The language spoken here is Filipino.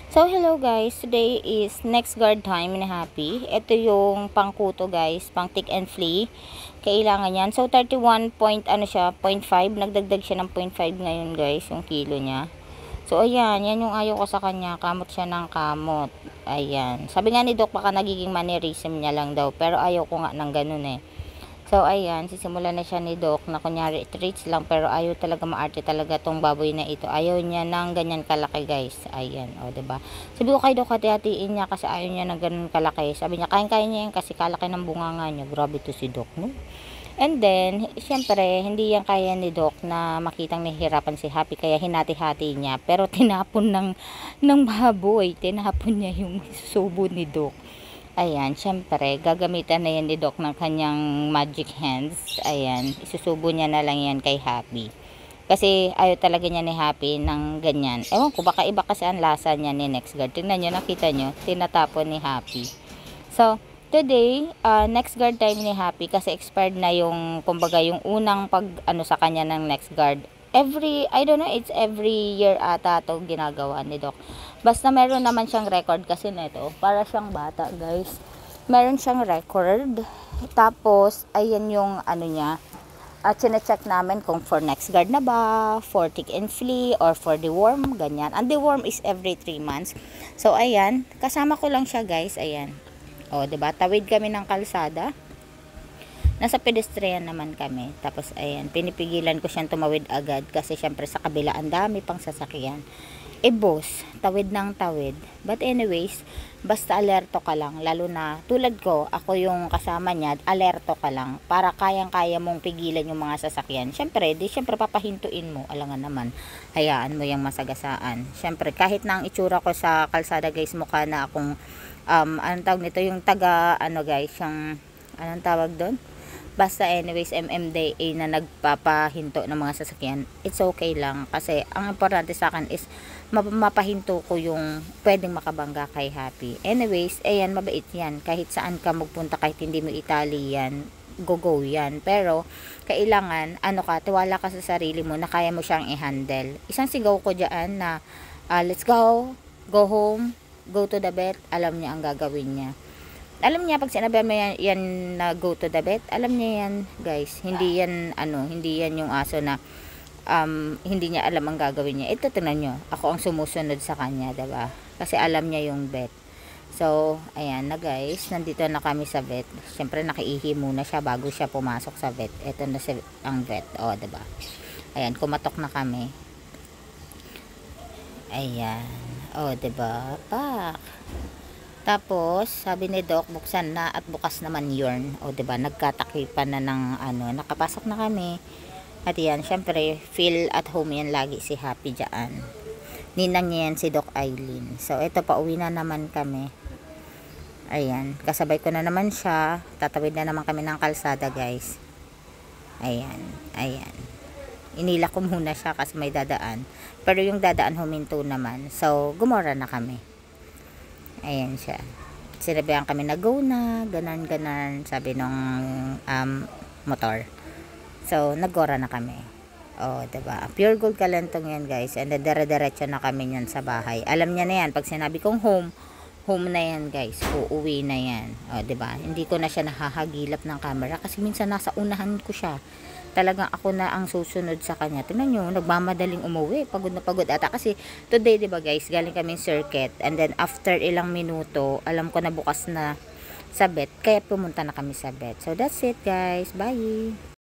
So, hello guys. Today is next guard time ni Happy. Ito yung pangkuto guys, pang tick and flea. Kailangan yan. So, 31 point, ano siya, 0.5. Nagdagdag siya ng 0.5 ngayon guys, yung kilo niya. So, ayan. Yan yung ayaw ko sa kanya. Kamot siya ng kamot. Ayan. Sabi nga ni Doc, baka nagiging mannerism niya lang daw. Pero ayaw ko nga ng ganun eh. So, ayan, sisimulan na siya ni Doc na kunyari treats lang, pero ayaw talaga maarte talaga tong baboy na ito. Ayaw niya ng ganyan kalaki, guys. Ayan, o, diba? Sabi ko kay Doc, hati-hatiin niya kasi ayaw niya ng ganun kalaki. Sabi niya, kain-kain niya yan kasi kalaki ng bunganga niya. Grabe to si Doc, no? And then, syempre, hindi yan kaya ni Doc na makitang nahihirapan si Happy, kaya hinati-hati niya. Pero tinapon ng baboy, tinapon niya yung subo ni Doc. Ayan, syempre, gagamitan na yan ni Doc ng kanyang magic hands. Ayan, isusubo niya na lang yan kay Happy. Kasi ayaw talaga niya ni Happy ng ganyan. Ewan ko, baka iba kasi ang lasa niya ni Next Guard. Tingnan niyo, nakita niyo, tinatapon ni Happy. So, today, next guard time ni Happy kasi expired na yung, kumbaga, yung unang pag, ano sa kanya ng next guard. I don't know, it's every year ata ito ginagawa ni Doc. Basta meron naman siyang record kasi nito, para siyang bata guys. Meron siyang record. Tapos, ayan yung ano niya. At sinecheck namin kung for next guard na ba, for tick and flea, or for deworm, ganyan. And deworm is every 3 months. So, ayan. Kasama ko lang siya guys, ayan. O, diba? Tawid kami ng kalsada. Nasa pedestrian naman kami. Tapos, ayan, pinipigilan ko siyang tumawid agad kasi syempre sa kabila ang dami pang sasakyan. Boss, tawid ng tawid. But anyways, basta alerto ka lang. Lalo na, tulad ko, ako yung kasama niya, alerto ka lang. Para kayang-kaya mong pigilan yung mga sasakyan. Syempre, syempre papahintuin mo. Alangan naman, hayaan mo yung masagasaan. Syempre, kahit na ang itsura ko sa kalsada guys, mukha na akong, anong tawag nito, yung taga, ano guys, yung, anong tawag doon? Basta anyways, MMDA na nagpapahinto ng mga sasakyan, it's okay lang. Kasi ang importante sa akin is mapahinto ko yung pwedeng makabangga kay Happy. Anyways, ayan, mabait yan. Kahit saan ka magpunta, kahit hindi mo Italy yan, go yan. Pero, kailangan, ano ka, tiwala ka sa sarili mo na kaya mo siyang i-handle. Isang sigaw ko dyan na, let's go home, go to the vet, alam niya ang gagawin niya. Alam niya pag sinabi mo yan na go to the vet, alam niya yan guys. Hindi yan hindi yan yung aso na hindi niya alam ang gagawin niya. Ito tingnan niyo, ako ang sumusunod sa kanya, 'di ba? Kasi alam niya yung vet. So, ayan na guys, nandito na kami sa vet. Siyempre nakiihi muna siya bago siya pumasok sa vet. Ito na ang vet, 'di ba? Ayan, kumatok na kami. Ayan. 'Di ba? Pak. Tapos, sabi ni Doc, buksan na at bukas naman yun. O, diba, nagkatakipan na ng, nakapasok na kami. At yan, syempre, feel at home yan lagi si Happy dyan. Ninang niya yan si Doc Eileen. So, ito, pauwi na naman kami. Ayan, kasabay ko na naman siya. Tatawid na naman kami ng kalsada, guys. Ayan, ayan. Inila ko muna siya kasi may dadaan. Pero yung dadaan huminto naman. So, gumora na kami. Ayan siya. Sinabihan kami na go na, ganan, sabi nung motor. So, nagora na kami. Diba? Pure gold kalentong yan guys. And then, dire-diretso na kami yan sa bahay. Alam niya na yan. Pag sinabi kong home na yan guys. Uuwi na yan. Diba? Hindi ko na siya nahahagilap ng camera kasi minsan nasa unahan ko siya. Talagang ako na ang susunod sa kanya. Tingnan nyo, nagmamadaling umuwi. Pagod na pagod ata. Kasi today, diba guys, galing kaming circuit. And then, after ilang minuto, alam ko na bukas na sa vet. Kaya pumunta na kami sa vet. So, that's it guys. Bye!